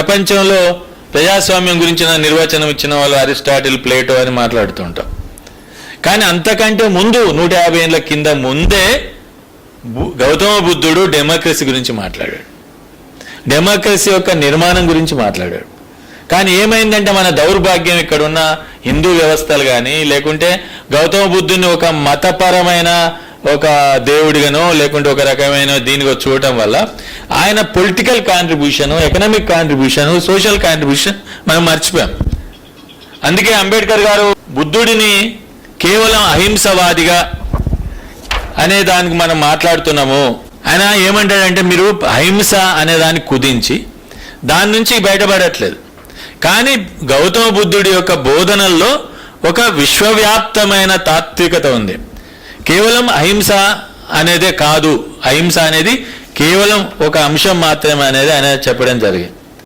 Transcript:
ప్రపంచంలో ప్రజాస్వామ్యం గురించిన నిర్వచనం ఇచ్చిన వాళ్ళు అరిస్టాటిల్, ప్లేటో అని మాట్లాడుతూ ఉంటాం. కానీ అంతకంటే ముందు 150 ఏళ్ళ కింద ముందే గౌతమ బుద్ధుడు డెమోక్రసీ గురించి మాట్లాడాడు, డెమోక్రసీ యొక్క నిర్మాణం గురించి మాట్లాడాడు. కానీ ఏమైందంటే మన దౌర్భాగ్యం ఇక్కడున్న హిందూ వ్యవస్థలు కానీ లేకుంటే గౌతమ బుద్ధుని ఒక మతపరమైన ఒక దేవుడిగానో లేకుంటే ఒక రకమైన దీనిగా చూడటం వల్ల ఆయన political contribution, economic contribution, social contribution మనం మర్చిపోయాం. అందుకే అంబేద్కర్ గారు బుద్ధుడిని కేవలం అహింసవాదిగా అనే దానికి మనం మాట్లాడుతున్నాము. ఆయన ఏమంటాడంటే మీరు అహింస అనే దాన్ని కుదించి దాని నుంచి బయటపడట్లేదు. కానీ గౌతమ బుద్ధుడి యొక్క బోధనల్లో ఒక విశ్వవ్యాప్తమైన తాత్వికత ఉంది. కేవలం అహింస అనేదే కాదు, అహింస అనేది కేవలం ఒక అంశం మాత్రమే అనేది ఆయన చెప్పడం జరిగింది.